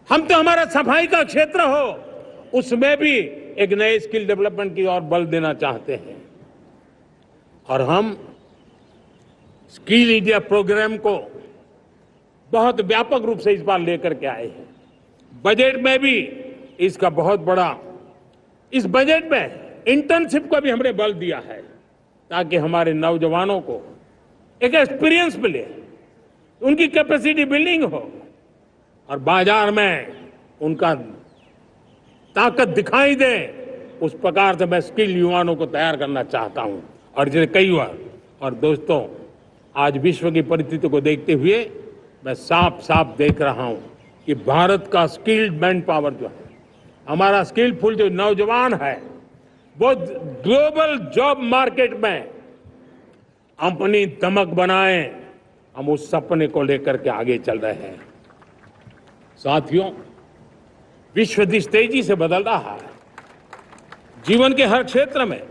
हम तो हमारा सफाई का क्षेत्र हो उसमें भी एक नए स्किल डेवलपमेंट की ओर बल देना चाहते हैं और हम स्किल इंडिया प्रोग्राम को बहुत व्यापक रूप से इस बार लेकर के आए हैं। बजट में भी इसका बहुत बड़ा, इस बजट में इंटर्नशिप को भी हमने बल दिया है ताकि हमारे नौजवानों को एक एक्सपीरियंस मिले, उनकी कैपेसिटी बिल्डिंग हो और बाजार में उनका ताकत दिखाई दे। उस प्रकार से मैं स्किल युवाओं को तैयार करना चाहता हूं और जिन्हें कई बार और दोस्तों, आज विश्व की परिस्थिति को देखते हुए मैं साफ साफ देख रहा हूं कि भारत का स्किल्ड मैन पावर जो है, हमारा स्किलफुल जो नौजवान है, वो ग्लोबल जॉब मार्केट में अपनी दमक बनाए। हम उस सपने को लेकर के आगे चल रहे हैं। साथियों, विश्व जिस तेजी से बदल रहा है, जीवन के हर क्षेत्र में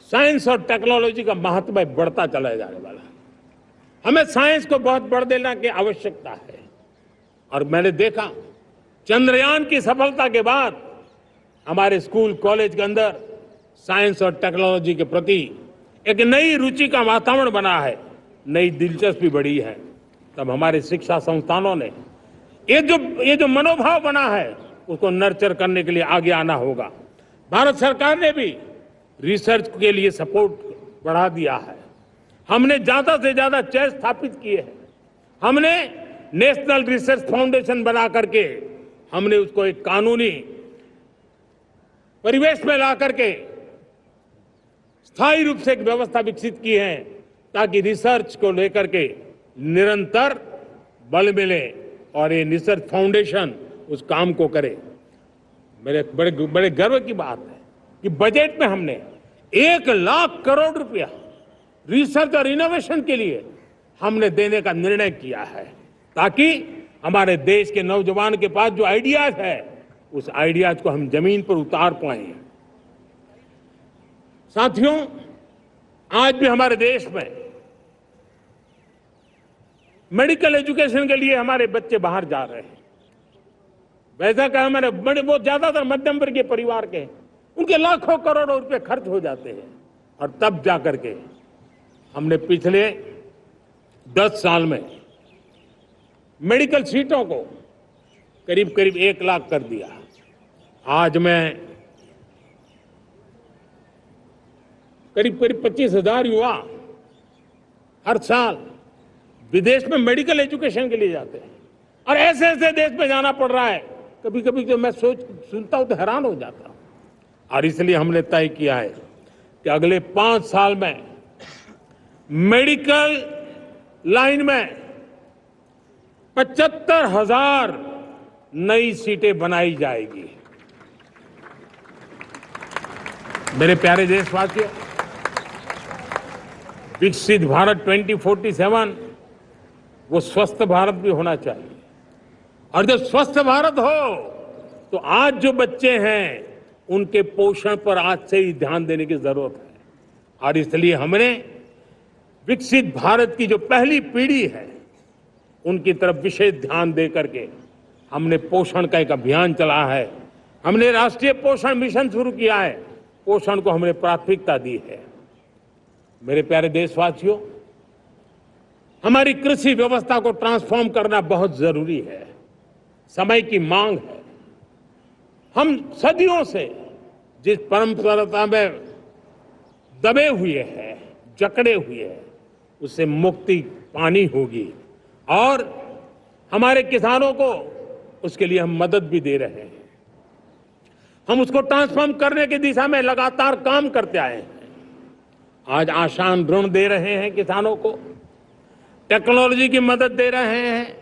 साइंस और टेक्नोलॉजी का महत्व बढ़ता चला जाने वाला है। हमें साइंस को बहुत बढ़ देना की आवश्यकता है और मैंने देखा चंद्रयान की सफलता के बाद हमारे स्कूल कॉलेज के अंदर साइंस और टेक्नोलॉजी के प्रति एक नई रुचि का वातावरण बना है, नई दिलचस्पी बढ़ी है। तब हमारे शिक्षा संस्थानों ने ये जो मनोभाव बना है उसको नर्चर करने के लिए आगे आना होगा। भारत सरकार ने भी रिसर्च के लिए सपोर्ट बढ़ा दिया है। हमने ज्यादा से ज्यादा चेयर स्थापित किए हैं। हमने नेशनल रिसर्च फाउंडेशन बना करके हमने उसको एक कानूनी परिवेश में ला करके स्थायी रूप से एक व्यवस्था विकसित की है ताकि रिसर्च को लेकर के निरंतर बल मिले और ये रिसर्च फाउंडेशन उस काम को करे। मेरे बड़े गर्व की बात है कि बजट में हमने 1,00,000 करोड़ रुपया रिसर्च और इनोवेशन के लिए हमने देने का निर्णय किया है ताकि हमारे देश के नौजवान के पास जो आइडियाज है उस आइडियाज को हम जमीन पर उतार पाए। साथियों, आज भी हमारे देश में मेडिकल एजुकेशन के लिए हमारे बच्चे बाहर जा रहे हैं। वैसा कहा हमारे बहुत ज्यादातर मध्यम वर्गीय परिवार के, उनके लाखों करोड़ों रुपए खर्च हो जाते हैं और तब जाकर के हमने पिछले 10 साल में मेडिकल सीटों को करीब करीब 1,00,000 कर दिया। आज मैं करीब 25,000 युवा हर साल विदेश में मेडिकल एजुकेशन के लिए जाते हैं और ऐसे ऐसे देश में जाना पड़ रहा है। कभी कभी तो मैं सुनता हूं तो हैरान हो जाता हूं। और इसलिए हमने तय किया है कि अगले 5 साल में मेडिकल लाइन में 75,000 नई सीटें बनाई जाएगी। मेरे प्यारे देशवासियों, विकसित भारत 2047 वो स्वस्थ भारत भी होना चाहिए और जब स्वस्थ भारत हो तो आज जो बच्चे हैं उनके पोषण पर आज से ही ध्यान देने की जरूरत है। और इसलिए हमने विकसित भारत की जो पहली पीढ़ी है उनकी तरफ विशेष ध्यान दे करके हमने पोषण का एक अभियान चला है। हमने राष्ट्रीय पोषण मिशन शुरू किया है। पोषण को हमने प्राथमिकता दी है। मेरे प्यारे देशवासियों, हमारी कृषि व्यवस्था को ट्रांसफॉर्म करना बहुत जरूरी है, समय की मांग है। हम सदियों से जिस परंपरा में दबे हुए हैं, जकड़े हुए हैं, उससे मुक्ति पानी होगी और हमारे किसानों को उसके लिए हम मदद भी दे रहे हैं। हम उसको ट्रांसफॉर्म करने की दिशा में लगातार काम करते आए हैं। आज आसान ऋण दे रहे हैं किसानों को, टेक्नोलॉजी की मदद दे रहे हैं।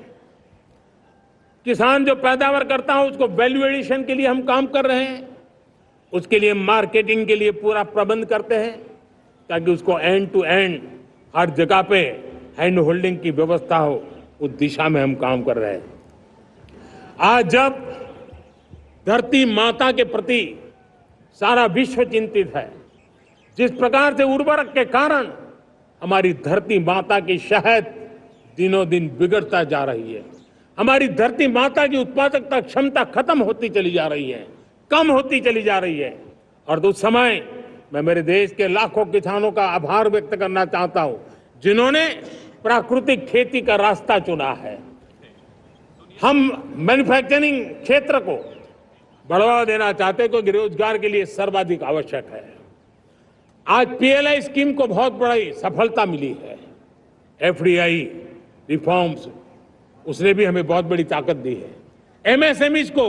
किसान जो पैदावार करता है उसको वैल्यू एडिशन के लिए हम काम कर रहे हैं। उसके लिए मार्केटिंग के लिए पूरा प्रबंध करते हैं ताकि उसको एंड टू एंड हर जगह पे हैंड होल्डिंग की व्यवस्था हो। उस दिशा में हम काम कर रहे हैं। आज जब धरती माता के प्रति सारा विश्व चिंतित है, जिस प्रकार से उर्वरक के कारण हमारी धरती माता की शहद दिनों दिन बिगड़ता जा रही है, हमारी धरती माता की उत्पादकता क्षमता खत्म होती चली जा रही है, कम होती चली जा रही है। और उस समय मैं मेरे देश के लाखों किसानों का आभार व्यक्त करना चाहता हूं, जिन्होंने प्राकृतिक खेती का रास्ता चुना है। हम मैन्युफैक्चरिंग क्षेत्र को बढ़ावा देना चाहते हैं क्योंकि रोजगार के लिए सर्वाधिक आवश्यक है। आज पीएलआई स्कीम को बहुत बड़ी सफलता मिली है। एफडीआई रिफॉर्म्स, उसने भी हमें बहुत बड़ी ताकत दी है। एमएसएमईज को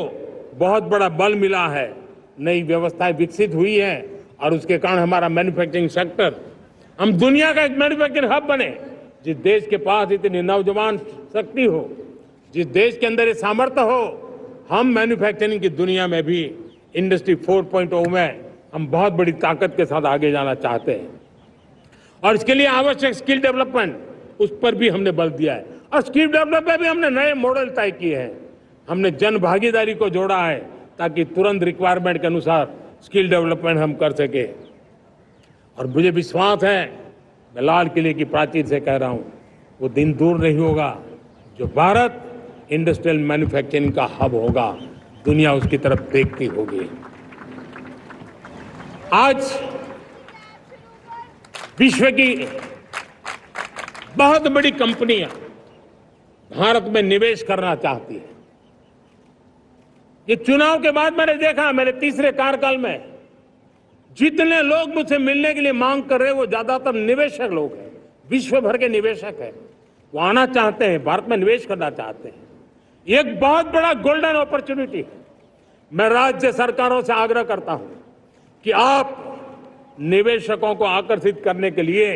बहुत बड़ा बल मिला है, नई व्यवस्थाएं विकसित हुई है और उसके कारण हमारा मैन्युफैक्चरिंग सेक्टर, हम दुनिया का एक मैन्युफैक्चरिंग हब बने। जिस देश के पास इतनी नौजवान शक्ति हो, जिस देश के अंदर ये सामर्थ्य हो, हम मैन्युफैक्चरिंग की दुनिया में भी इंडस्ट्री 4.0 में हम बहुत बड़ी ताकत के साथ आगे जाना चाहते हैं। और इसके लिए आवश्यक स्किल डेवलपमेंट, उस पर भी हमने बल दिया है। और स्किल डेवलपमेंट में भी हमने नए मॉडल तय किए हैं। हमने जन भागीदारी को जोड़ा है ताकि तुरंत रिक्वायरमेंट के अनुसार स्किल डेवलपमेंट हम कर सके। और मुझे विश्वास है, मैं लाल किले की प्राचीर से कह रहा हूं, वो दिन दूर नहीं होगा जो भारत इंडस्ट्रियल मैन्युफैक्चरिंग का हब होगा, दुनिया उसकी तरफ देखती होगी। आज विश्व की बहुत बड़ी कंपनियां भारत में निवेश करना चाहती हैं। ये चुनाव के बाद मैंने देखा, मेरे तीसरे कार्यकाल में जितने लोग मुझसे मिलने के लिए मांग कर रहे हैं वो ज्यादातर निवेशक लोग हैं, विश्व भर के निवेशक हैं। वो आना चाहते हैं, भारत में निवेश करना चाहते हैं। ये एक बहुत बड़ा गोल्डन अपॉर्चुनिटी है। मैं राज्य सरकारों से आग्रह करता हूं कि आप निवेशकों को आकर्षित करने के लिए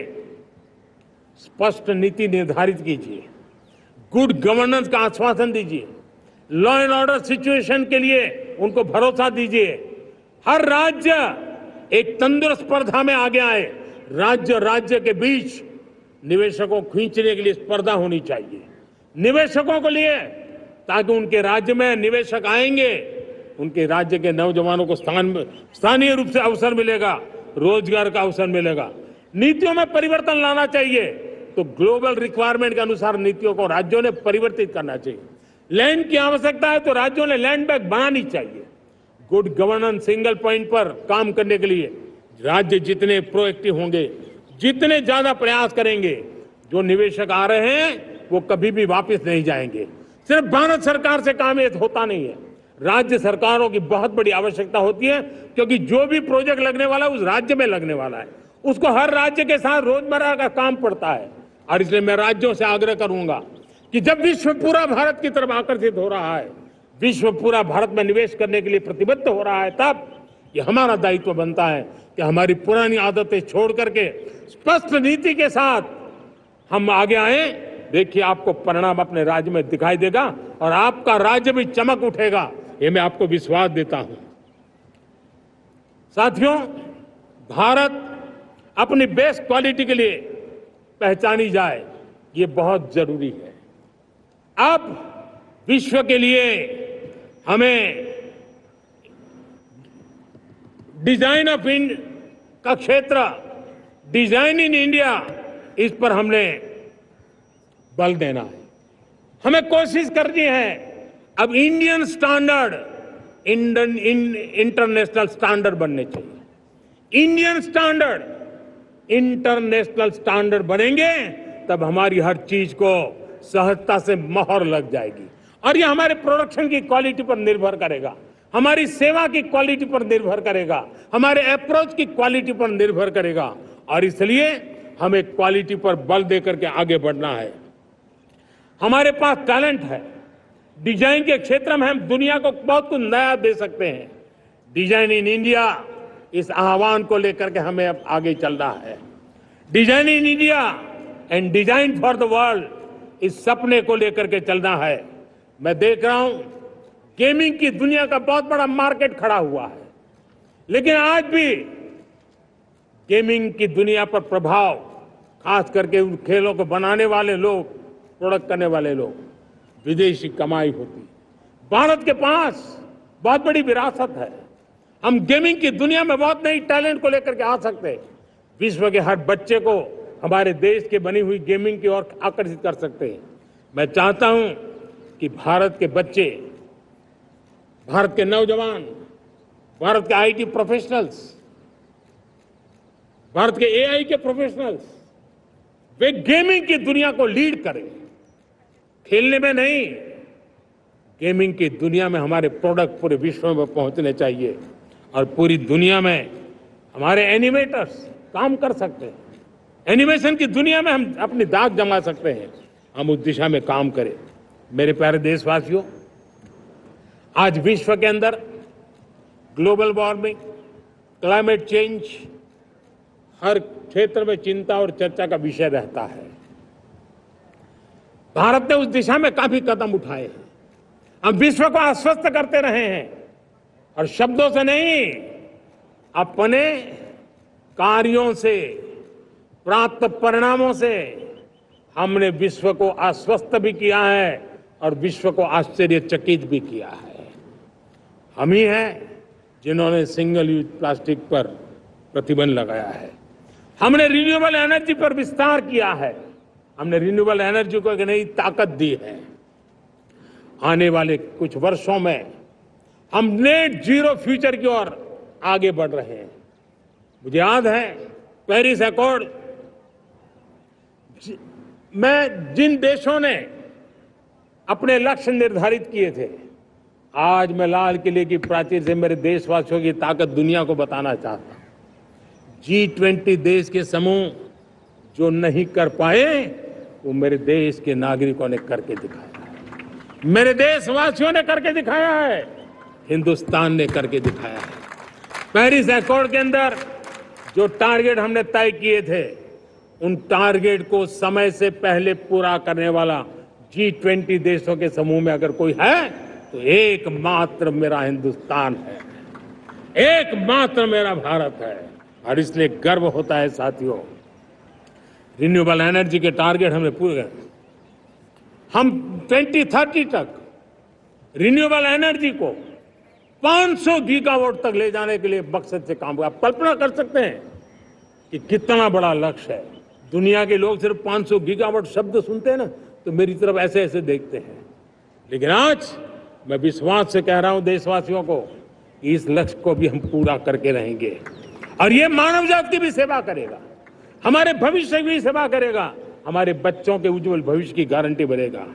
स्पष्ट नीति निर्धारित कीजिए, गुड गवर्नेंस का आश्वासन दीजिए, लॉ एंड ऑर्डर सिचुएशन के लिए उनको भरोसा दीजिए। हर राज्य एक तंदुरुस्त स्पर्धा में आगे आए। राज्य राज्य के बीच निवेशकों को खींचने के लिए स्पर्धा होनी चाहिए, निवेशकों को लिए, ताकि उनके राज्य में निवेशक आएंगे, उनके राज्य के नौजवानों को स्थानीय रूप से अवसर मिलेगा, रोजगार का अवसर मिलेगा। नीतियों में परिवर्तन लाना चाहिए तो ग्लोबल रिक्वायरमेंट के अनुसार नीतियों को राज्यों ने परिवर्तित करना चाहिए। लैंड की आवश्यकता है तो राज्यों ने लैंड बैंक बनानी चाहिए। गुड गवर्नेंस सिंगल पॉइंट पर काम करने के लिए राज्य जितने प्रोएक्टिव होंगे, जितने ज्यादा प्रयास करेंगे, जो निवेशक आ रहे हैं वो कभी भी वापस नहीं जाएंगे। सिर्फ भारत सरकार से काम ये होता नहीं है, राज्य सरकारों की बहुत बड़ी आवश्यकता होती है, क्योंकि जो भी प्रोजेक्ट लगने वाला है उस राज्य में लगने वाला है, उसको हर राज्य के साथ रोजमर्रा का काम पड़ता है। और इसलिए मैं राज्यों से आग्रह करूंगा कि जब विश्व पूरा भारत की तरफ आकर्षित हो रहा है, विश्व पूरा भारत में निवेश करने के लिए प्रतिबद्ध हो रहा है, तब ये हमारा दायित्व बनता है कि हमारी पुरानी आदतें छोड़ करके स्पष्ट नीति के साथ हम आगे आए। देखिए, आपको परिणाम अपने राज्य में दिखाई देगा और आपका राज्य भी चमक उठेगा, ये मैं आपको विश्वास देता हूं। साथियों, भारत अपनी बेस्ट क्वालिटी के लिए पहचानी जाए, ये बहुत जरूरी है। अब विश्व के लिए हमें डिजाइन ऑफ इंडिया का क्षेत्र, डिजाइन इन इंडिया, इस पर हमने बल देना है। हमें कोशिश करनी है अब इंडियन स्टैंडर्ड इंटरनेशनल स्टैंडर्ड बनने चाहिए। इंडियन स्टैंडर्ड इंटरनेशनल स्टैंडर्ड बनेंगे तब हमारी हर चीज को सहजता से मोहर लग जाएगी और ये हमारे प्रोडक्शन की क्वालिटी पर निर्भर करेगा, हमारी सेवा की क्वालिटी पर निर्भर करेगा, हमारे अप्रोच की क्वालिटी पर निर्भर करेगा। और इसलिए हमें क्वालिटी पर बल देकर के आगे बढ़ना है। हमारे पास टैलेंट है, डिजाइन के क्षेत्र में हम दुनिया को बहुत कुछ नया दे सकते हैं। डिजाइन इन इंडिया, इस आह्वान को लेकर के हमें अब आगे चलना है। Design in India and design for the world, इस सपने को लेकर के चलना है। मैं देख रहा हूं गेमिंग की दुनिया का बहुत बड़ा मार्केट खड़ा हुआ है, लेकिन आज भी गेमिंग की दुनिया पर प्रभाव, खास करके उन खेलों को बनाने वाले लोग, प्रोडक्ट करने वाले लोग, विदेशी कमाई होती है। भारत के पास बहुत बड़ी विरासत है, हम गेमिंग की दुनिया में बहुत नई टैलेंट को लेकर के आ सकते हैं। विश्व के हर बच्चे को हमारे देश के बनी हुई गेमिंग की ओर आकर्षित कर सकते हैं। मैं चाहता हूं कि भारत के बच्चे, भारत के नौजवान, भारत के आईटी प्रोफेशनल्स, भारत के एआई के प्रोफेशनल्स, वे गेमिंग की दुनिया को लीड करें। खेलने में नहीं, गेमिंग की दुनिया में हमारे प्रोडक्ट पूरे विश्व में पहुंचने चाहिए और पूरी दुनिया में हमारे एनिमेटर्स काम कर सकते हैं। एनिमेशन की दुनिया में हम अपनी दाग जमा सकते हैं। हम उस दिशा में काम करें। मेरे प्यारे देशवासियों, आज विश्व के अंदर ग्लोबल वार्मिंग, क्लाइमेट चेंज हर क्षेत्र में चिंता और चर्चा का विषय रहता है। भारत ने उस दिशा में काफी कदम उठाए हैं। हम विश्व को आश्वस्त करते रहे हैं और शब्दों से नहीं, अपने कार्यों से, प्राप्त परिणामों से हमने विश्व को आश्वस्त भी किया है और विश्व को आश्चर्यचकित भी किया है। हम ही हैं जिन्होंने सिंगल यूज प्लास्टिक पर प्रतिबंध लगाया है। हमने रिन्यूएबल एनर्जी पर विस्तार किया है। हमने रिन्यूएबल एनर्जी को एक नई ताकत दी है। आने वाले कुछ वर्षों में हम नेट जीरो फ्यूचर की ओर आगे बढ़ रहे हैं। मुझे याद है पेरिस अकॉर्ड में जिन देशों ने अपने लक्ष्य निर्धारित किए थे, आज मैं लाल किले की प्राचीर से मेरे देशवासियों की ताकत दुनिया को बताना चाहता हूं। G20 देश के समूह जो नहीं कर पाए, वो मेरे देश के नागरिकों ने करके दिखाया है। मेरे देशवासियों ने करके दिखाया है। हिंदुस्तान ने करके दिखाया है। पेरिस अकॉर्ड के अंदर जो टारगेट हमने तय किए थे, उन टारगेट को समय से पहले पूरा करने वाला G20 देशों के समूह में अगर कोई है तो एकमात्र मेरा हिंदुस्तान है, एकमात्र मेरा भारत है। और इसलिए गर्व होता है साथियों। रिन्यूएबल एनर्जी के टारगेट हमने पूरे करे। हम 2030 तक रिन्यूएबल एनर्जी को 500 गीगावाट तक ले जाने के लिए मकसद से काम कर। आप कल्पना कर सकते हैं कि कितना बड़ा लक्ष्य है। दुनिया के लोग सिर्फ 500 गीगावाट शब्द सुनते हैं ना, तो मेरी तरफ ऐसे ऐसे देखते हैं। लेकिन आज मैं विश्वास से कह रहा हूं देशवासियों को कि इस लक्ष्य को भी हम पूरा करके रहेंगे और ये मानव जाति की भी सेवा करेगा, हमारे भविष्य की भी सेवा करेगा, हमारे बच्चों के उज्जवल भविष्य की गारंटी बनेगा।